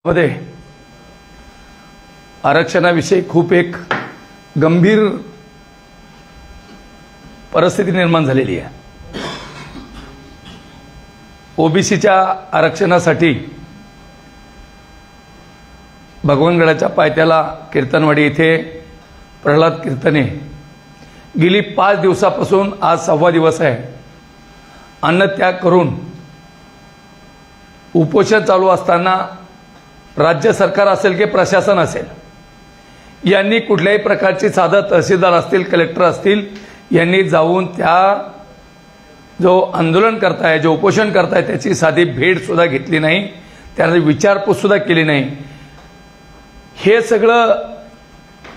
मध्ये आरक्षणाविषयी खूप एक गंभीर परिस्थिती निर्माण झालेली आहे। ओबीसीच्या आरक्षणासाठी भगवानगडाच्या पायथ्याला कीर्तनवाडी येथे प्रल्हाद कीर्तने गेली 5 दिवसापासून आज 6वा दिवस आहे अन्नत्याग करून उपोषण चालू असताना राज्य सरकार असेल की प्रशासन असेल यांनी कुठल्याही प्रकारची साधा तहसीलदार असतील कलेक्टर असतील यांनी जाऊन त्या जो आंदोलन करताय जो उपोषण करताय त्याची साधी भेट सुद्धा घेतली नाही, त्यांची विचारपूस सुद्धा केली नाही। हे सगळं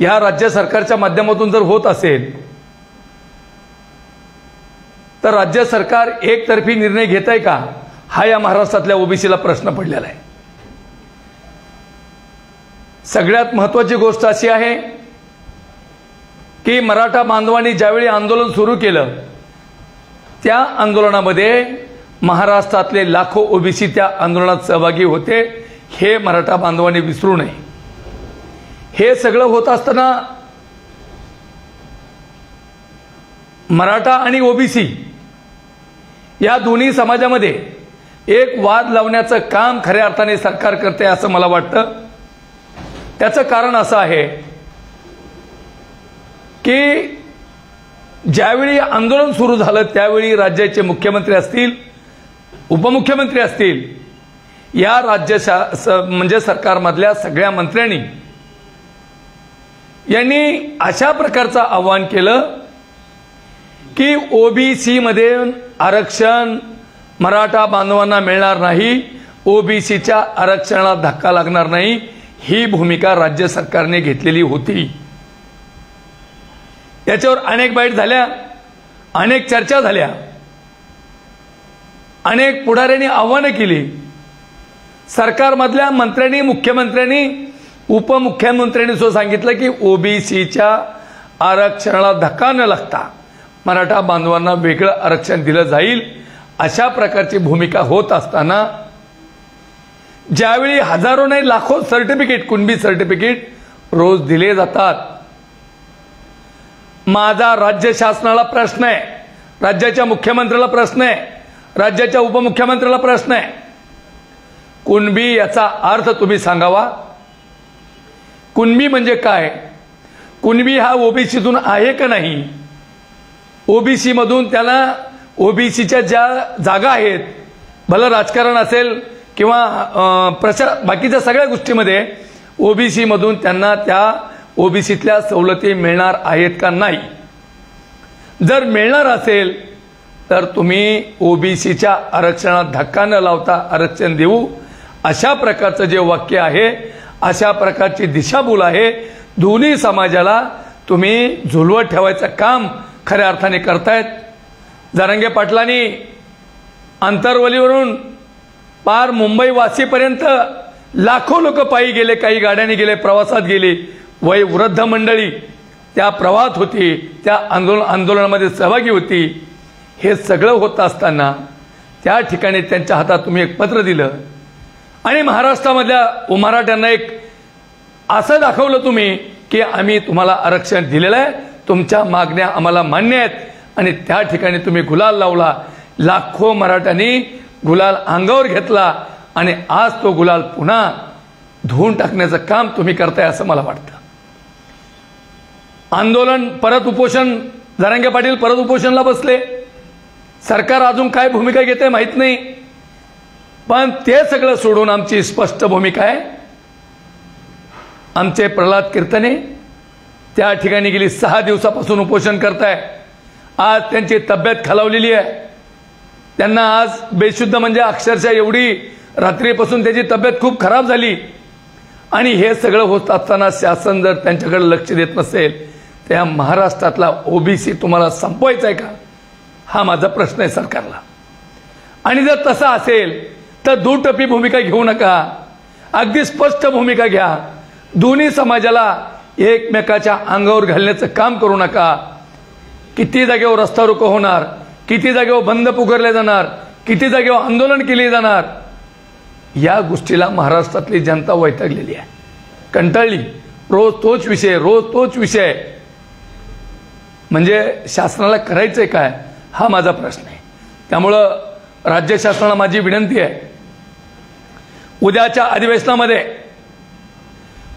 या राज्य सरकारच्या माध्यमातून जर होत असेल तर राज्य सरकार एकतर्फी निर्णय घेत आहे का, हा या महाराष्ट्रातल्या ओबीसीला प्रश्न पडलेला आहे। सगळ्यात महत्त्वाची गोष्ट अशी आहे की मराठा बांधवांनी ज्यावेळी आंदोलन सुरू केलं त्या आंदोलनामध्ये महाराष्ट्रातले लाखो ओबीसी त्या आंदोलनात सहभागी होते, हे मराठा बांधवांनी विसरू नये। हे सगळं होत असताना मराठा आणि ओबीसी या दोन्ही समाजामध्ये एक वाद लावण्याचं काम खऱ्या अर्थाने सरकार करते असं मला वाटतं। त्याचं कारण असं आहे की ज्यावेळी आंदोलन सुरू झालं त्यावेळी राज्याचे मुख्यमंत्री असतील उपमुख्यमंत्री असतील या राज्य म्हणजे सरकारमधल्या सगळ्या मंत्र्यांनी यांनी अशा प्रकारचं आवाहन केलं की ओबीसी मध्ये आरक्षण मराठा बांधवांना मिळणार नाही, ओबीसीच्या आरक्षणाला धक्का लागणार नाही, ही भूमिका राज्य सरकारने घेतलेली होती। याच्यावर अनेक बाईट झाल्या, अनेक चर्चा झाल्या, अनेक पुढाऱ्यांनी आव्हानं केली। सरकारमधल्या मंत्र्यांनी मुख्यमंत्र्यांनी उपमुख्यमंत्र्यांनी सुद्धा सांगितलं की ओबीसीच्या आरक्षणाला धक्का न लागता मराठा बांधवांना वेगळं आरक्षण दिलं जाईल, अशा प्रकारची भूमिका होत असताना ज्यावेळी हजारो नाही लाखो सर्टिफिकेट कुणबी सर्टिफिकेट रोज दिले जातात, माझा राज्य शासनाला प्रश्न आहे, राज्याच्या मुख्यमंत्र्याला प्रश्न आहे, राज्याच्या उपमुख्यमंत्र्याला प्रश्न आहे, कुणबी याचा अर्थ तुम्ही सांगावा। कुणबी म्हणजे काय? कुणबी हा ओबीसीतून आहे का नाही? ओबीसी मधून त्याला ओबीसीच्या ज्या जागा आहेत, भलं राजकारण असेल किंवा बाकीच्या सगळ्या गोष्टीमध्ये ओबीसी मधून त्यांना त्या ओबीसीतल्या सवलती मिळणार आहेत का नाही? जर मिळणार असेल तर तुम्ही ओबीसीच्या आरक्षणात धक्का न लावता आरक्षण देऊ, अशा प्रकारचं जे वाक्य आहे, अशा प्रकारची दिशाभूल आहे, दोन्ही समाजाला तुम्ही झुलवत ठेवायचं काम खऱ्या अर्थाने करतायत। जरांगे पाटलांनी अंतरवलीवरून पार मुंबई वासीपर्यंत लाखो लोक पायी गेले, काही गाड्यांनी गेले, प्रवासात गेले, वयोवृद्ध मंडळी त्या प्रवाहात होती, त्या आंदोलनामध्ये सहभागी होती। हे सगळं होत असताना त्या ठिकाणी त्यांच्या हातात तुम्ही एक पत्र दिलं आणि महाराष्ट्रामधल्या मराठ्यांना एक असं दाखवलं तुम्ही की आम्ही तुम्हाला आरक्षण दिलेलं आहे, तुमच्या मागण्या आम्हाला मान्य आहेत आणि त्या ठिकाणी तुम्ही गुलाल लावला। लाखो मराठ्यांनी गुलाल अंगावर घेतला आणि आज तो गुलाल पुन्हा धुवून टाकण्याचं काम तुम्ही करताय असं मला वाटतं। आंदोलन परत उपोषण, जरांगे पाटील परत उपोषणला बसले, सरकार अजून काय भूमिका घेते माहित नाही, पण ते सगळं सोडून आमची स्पष्ट भूमिका आहे। आमचे प्रल्हाद कीर्तने त्या ठिकाणी गेली 6 दिवसापासून उपोषण करताय। आज त्यांची तब्येत खालावलेली आहे, त्यांना आज बेशुद्ध म्हणजे अक्षरशः एवढी रात्रीपासून त्याची तब्येत खूप खराब झाली आणि हे सगळं होत असताना शासन जर त्यांच्याकडे लक्ष देत नसेल तर या महाराष्ट्रातला ओबीसी तुम्हाला संपवायचा आहे का, हा माझा प्रश्न आहे सरकारला। आणि जर तसं असेल तर दुटप्पी भूमिका घेऊ नका, अगदी स्पष्ट भूमिका घ्या। दोन्ही समाजाला एकमेकाच्या अंगावर घालण्याचं काम करू नका। किती जागेवर रस्ता रोको होणार, किती जागेवर बंद पुकारले जाणार, किती जागेवर आंदोलन केले जाणार, या गोष्टीला महाराष्ट्रातली जनता वैतागलेली आहे, कंटाळली. रोज तोच विषय. म्हणजे शासनाला करायचंय काय हा माझा प्रश्न आहे. त्यामुळं राज्य शासनाला माझी विनंती आहे, उद्याच्या अधिवेशनामध्ये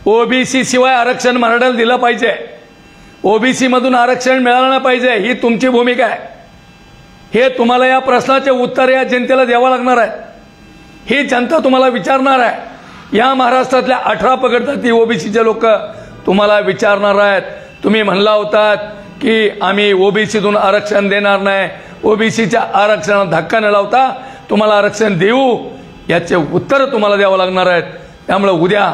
ओबीसी शिवाय आरक्षण मराठ्याला दिलं पाहिजे. ओबीसी मधून आरक्षण मिळालं नाही पाहिजे, ही तुमची भूमिका आहे. हे तुम्हाला या प्रश्नाचे उत्तर या जनतेला द्यावं लागणार आहे. ही जनता तुम्हाला विचारणार आहे. या महाराष्ट्रातल्या 18 पगड जाती ओबीसीचे लोक तुम्हाला विचारणार आहेत. तुम्ही म्हणला होतात की आम्ही ओबीसीतून आरक्षण देणार नाही, ओबीसीच्या आरक्षणाला धक्का न लावता तुम्हाला आरक्षण देऊ, याचे उत्तर तुम्हाला द्यावं लागणार आहेत. त्यामुळे उद्या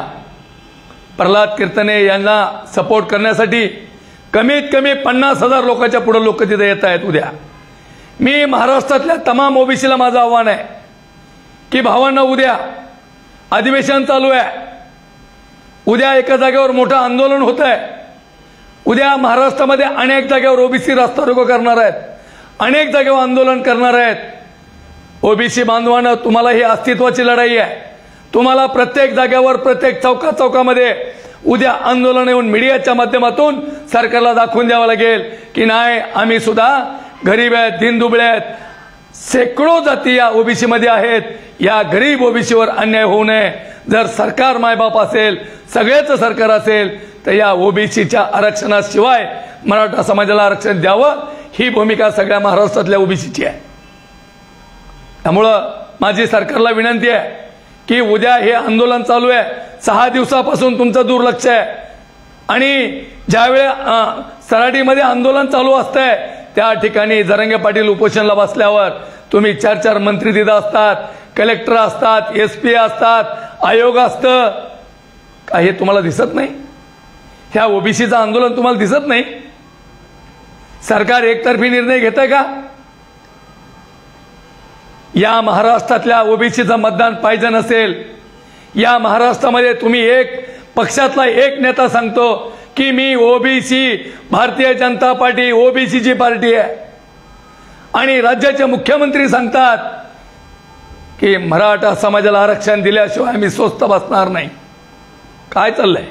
प्रल्हाद कीर्तने यांना सपोर्ट करण्यासाठी कमीत कमी 50,000 लोकांच्या पुढे लोक तिथे येत आहेत. उद्या मी महाराष्ट्रातल्या तमाम ओबीसीला माझं आव्हान आहे की भावांना, उद्या अधिवेशन चालू आहे, उद्या एका जागेवर मोठं आंदोलन होत आहे. उद्या महाराष्ट्रामध्ये अनेक जागेवर ओबीसी रस्ता रोको करणार आहेत, अनेक जागेवर आंदोलन करणार आहेत. ओबीसी बांधवांना, तुम्हाला ही अस्तित्वाची लढाई आहे. तुम्हाला प्रत्येक जागेवर, प्रत्येक चौकामध्ये उद्या आंदोलन येऊन मीडियाच्या माध्यमातून सरकारला दाखवून द्यावं लागेल की नाही, आम्ही सुद्धा गरीब आहेत, दीनदुबळे आहेत. शेकडो जाती या ओबीसी मध्ये आहेत. या गरीब ओबीसीवर अन्याय होऊ नये. जर सरकार मायबाप असेल, सगळेच सरकार असेल, तर या ओबीसीच्या आरक्षणाशिवाय मराठा समाजाला आरक्षण द्यावं, ही भूमिका सगळ्या महाराष्ट्रातल्या ओबीसीची आहे. त्यामुळं माझी सरकारला विनंती आहे की उद्या हे आंदोलन चालू आहे, 6 दिवसापासून तुमचं दुर्लक्ष आहे. आणि ज्यावेळी सराटीमध्ये आंदोलन चालू असतंय त्या ठिकाणी जरांगे पाटील उपोषणला बसल्यावर तुम्ही 4 मंत्री तिथं असतात, कलेक्टर असतात, SP असतात, आयोग असतं. काय हे तुम्हाला दिसत नाही? ह्या ओबीसीचं आंदोलन तुम्हाला दिसत नाही? सरकार एकतर्फी निर्णय घेतंय का? या महाराष्ट्रातल्या ओबीसीचं मतदान पाहिजे नसेल, या महाराष्ट्रामध्ये तुम्ही एक पक्षातला एक नेता सांगतो की मी OBC, Bharatiya Janata party ओबीसीची party आहे, आणि राज्याचे मुख्यमंत्री सांगतात की मराठा समाजाला आरक्षण दिल्याशिवाय आम्ही स्वस्थ बसणार नाही. काय चाललंय?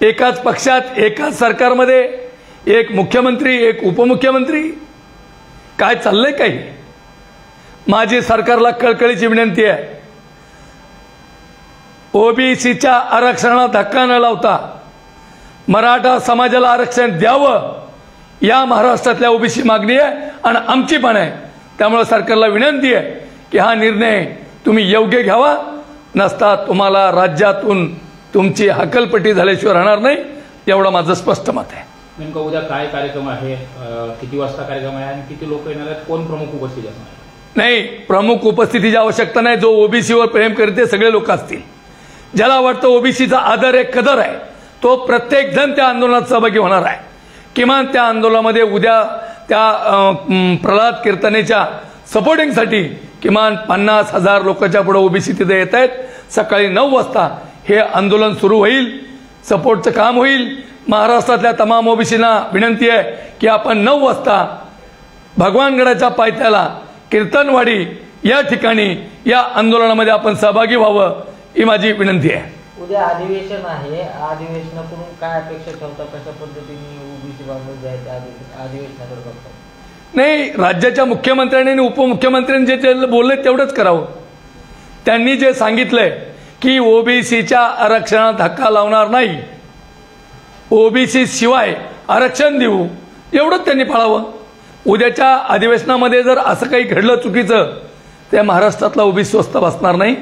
एकाच पक्षात, एकाच सरकारमध्ये एक मुख्यमंत्री, एक उपमुख्यमंत्री, काय चाललंय? काही माझी सरकारला कळकळीची विनंती आहे, ओबीसीच्या आरक्षणाला धक्का न लावता मराठा समाजाला आरक्षण द्यावं, या महाराष्ट्रातल्या ओबीसी मागणी आहे आणि आमची पण आहे. त्यामुळे सरकारला विनंती आहे की हा निर्णय तुम्ही योग्य घ्यावा, नसता तुम्हाला राज्यातून तुमची हकलपट्टी झाल्याशिवाय राहणार नाही, एवढं माझं स्पष्ट मत आहे. नेमका उद्या काय कार्यक्रम आहे, किती वाजता कार्यक्रम आहे आणि किती लोक येणार आहेत, कोण प्रमुख उपस्थित असणार? नाही, प्रमुख उपस्थितीची आवश्यकता नाही. जो ओबीसीवर प्रेम करते सगळे लोक असतील. ज्याला वाटतं ओबीसीचा आदर आहे, कदर आहे, तो प्रत्येक जण त्या आंदोलनात सहभागी होणार आहे. किमान त्या आंदोलनामध्ये उद्या त्या प्रल्हाद कीर्तनेच्या सपोर्टिंगसाठी किमान 50,000 लोकांच्या पुढे ओबीसी तिथे येत आहेत. सकाळी 9 वाजता हे आंदोलन सुरू होईल, सपोर्टचं काम होईल. महाराष्ट्रातल्या तमाम ओबीसींना विनंती आहे की आपण 9 वाजता भगवानगडाच्या पायथ्याला कीर्तनवाडी या ठिकाणी या आंदोलनामध्ये आपण सहभागी व्हावं, ही माझी विनंती आहे. उद्या अधिवेशन आहे, अधिवेशनाकडून काय अपेक्षा ठेवता, कशा पद्धतीने ओबीसी बांधव जे आहेत अधिवेशनाकडे बघतात? नाही, राज्याच्या मुख्यमंत्र्यांनी आणि उपमुख्यमंत्र्यांनी जे बोलले तेवढंच करावं. त्यांनी जे सांगितलंय की ओबीसीच्या आरक्षणाला धक्का लावणार नाही, ओबीसी शिवाय आरक्षण देऊ, एवढंच त्यांनी पाळावं. उद्याच्या अधिवेशनामध्ये जर असं काही घडलं चुकीचं, तर महाराष्ट्रातला ओबीसी स्वस्थ बसणार नाही.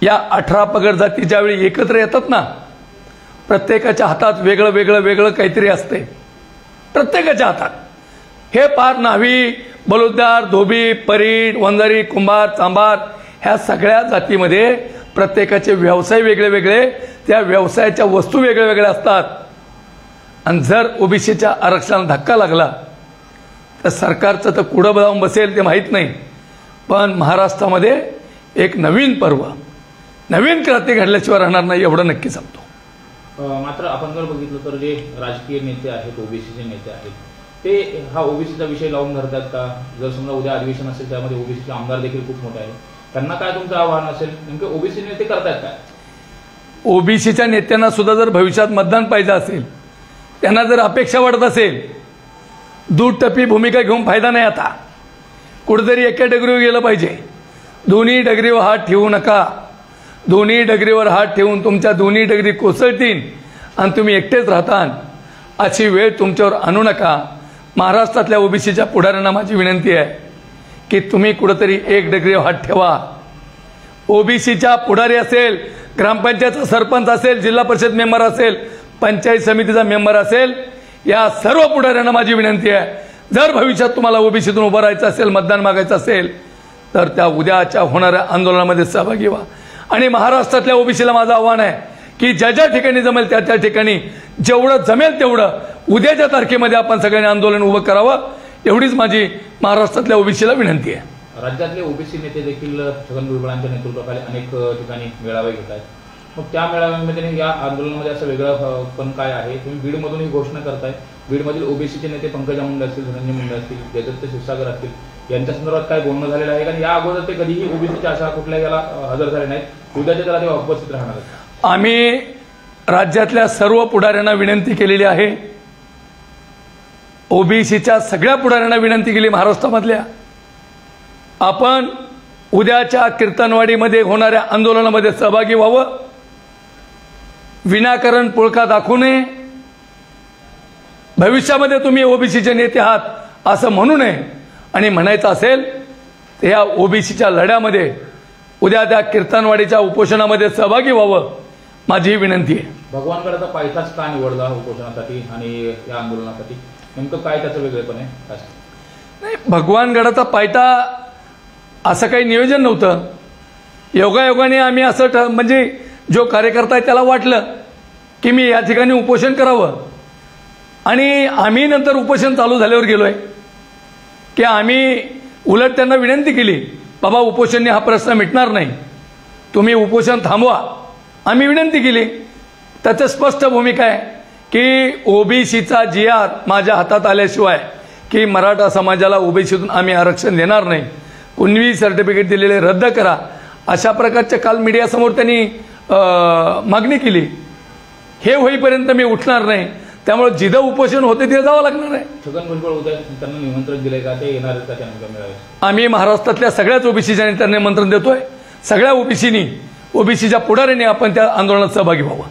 या 18 पगड जाती ज्यावेळी एकत्र येतात ना, प्रत्येकाच्या हातात वेगळं वेगळं वेगळं काहीतरी असते, प्रत्येकाच्या हातात. हे पार न्हावी, बलुतदार, धोबी, परीड, वंजारी, कुंभार, चांभार, ह्या सगळ्या जातीमध्ये प्रत्येकाचे व्यवसाय वेगळे वेगळे, त्या व्यवसायाच्या वस्तू वेगळ्या वेगळ्या असतात. आणि जर ओबीसीच्या आरक्षणाला धक्का लागला तर सरकारचं तर कुठं जाऊन बसेल ते माहीत नाही, पण महाराष्ट्रामध्ये एक नवीन पर्व, नवीन क्रांती घडल्याशिवाय राहणार नाही, एवढं नक्की सांगतो. मात्र आपण जर बघितलं तर जे राजकीय नेते आहेत, ओबीसीचे नेते आहेत, ते हा ओबीसीचा विषय लावून धरतात का? जर समजा उद्या अधिवेशन असेल त्यामध्ये ओबीसीचे आमदार देखील खूप मोठे आहेत, त्यांना काय तुमचं आव्हान असेल? नेमके ओबीसी नेते करतायत काय? ओबीसीच्या नेत्यांना सुद्धा जर भविष्यात मतदान पाहिजे असेल, त्यांना जर अपेक्षा वाटत असेल, दूध टप्पी भूमिका घेऊन फायदा नाही. आता कुठेतरी एका डगरीवर गेलं पाहिजे. दोन्ही डगरीवर हात ठेवू नका. दोन्ही डगरीवर हात ठेवून तुमच्या दोन्ही डगरी कोसळतील आणि तुम्ही एकटेच राहताल. अशी वेळ तुमच्यावर आणू नका. महाराष्ट्रातल्या ओबीसीच्या पुढाऱ्यांना माझी विनंती आहे की तुम्ही कुठेतरी एक डगरीवर हात ठेवा. ओबीसीच्या पुढारी असेल, ग्रामपंचायतचा सरपंच असेल, जिल्हा परिषद मेंबर असेल, पंचायत समितीचा मेंबर असेल, या सर्व पुढाऱ्यांना माझी विनंती आहे, जर भविष्यात तुम्हाला ओबीसीतून उभं राहायचं असेल, मतदान मागायचं असेल, तर त्या उद्याच्या होणाऱ्या आंदोलनामध्ये सहभागी व्हा. आणि महाराष्ट्रातल्या ओबीसीला माझं आव्हान आहे की ज्या ज्या ठिकाणी जमेल त्या त्या ठिकाणी जेवढं जमेल तेवढं उद्याच्या तारखेमध्ये आपण सगळ्यांनी आंदोलन उभं करावं. एवढीच माझी महाराष्ट्रातल्या ओबीसीला विनंती आहे. राज्यातले ओबीसी नेते देखील छगन भुजबळांच्या नेतृत्वाखाली अनेक ठिकाणी मेळावे घेत आहेत. मग त्या मेळाव्यामध्ये या आंदोलनामध्ये असं वेगळं पण काय आहे? तुम्ही बीडमधून ही घोषणा करताय. बीडमधील ओबीसीचे नेते पंकजा मुंडे असतील, धनंजय मुंडे असतील, जयदत्त क्षीरसागर असतील, यांच्या संदर्भात काय बोलणं झालेलं आहे? कारण या अगोदर ते कधीही ओबीसीच्या अशा कुठल्या याला हजर झाले नाहीत. उद्याच्या त्याला ते उपस्थित राहणार आहेत. आम्ही राज्यातल्या सर्व पुढाऱ्यांना विनंती केलेली आहे. ओबीसीच्या सगळ्या पुढाऱ्यांना विनंती केली महाराष्ट्रामधल्या, आपण उद्याच्या कीर्तनवाडीमध्ये होणाऱ्या आंदोलनामध्ये सहभागी व्हावं. विनाकारण पुळका दाखवू नये. भविष्यामध्ये तुम्ही ओबीसीचे नेते आहात असं म्हणू नये. आणि म्हणायचं असेल तर या ओबीसीच्या लढ्यामध्ये उद्या त्या कीर्तनवाडीच्या उपोषणामध्ये सहभागी व्हावं, माझी ही विनंती आहे. भगवानगडाचा पायथाच का निवडला उपोषणासाठी आणि या आंदोलनासाठी? नेमकं काय त्याचं वेगळेपण आहे? नाही, भगवानगडाचा पायथा असं काही नियोजन नव्हतं. योगायोगाने आम्ही असं म्हणजे जो कार्यकर्ता आहे त्याला वाटलं की मी या ठिकाणी उपोषण करावं. आणि आम्ही नंतर उपोषण चालू झाल्यावर गेलोय की आम्ही उलट त्यांना विनंती केली, बाबा उपोषणने हा प्रश्न मिटणार नाही, तुम्ही उपोषण थांबवा. आम्ही विनंती केली. त्याचं स्पष्ट भूमिका आहे की ओबीसीचा GR माझ्या हातात आल्याशिवाय की मराठा समाजाला ओबीसीतून आम्ही आरक्षण देणार नाही, कुणबी सर्टिफिकेट दिलेले रद्द करा, अशा प्रकारच्या काल मीडियासमोर त्यांनी मागणी केली. हे होईपर्यंत मी उठणार नाही. त्यामुळे जिथं उपोषण होते तिथे जावं लागणार आहे. छगन भुजबळ उद्या त्यांना निमंत्रण दिले का? ते येणार आहेत का त्या मेळाव्यात? आम्ही महाराष्ट्रातल्या सगळ्याच ओबीसीच्या नेत्यांना निमंत्रण देतोय. सगळ्या ओबीसीच्या पुढाऱ्यांनी आपण त्या आंदोलनात सहभागी व्हावं.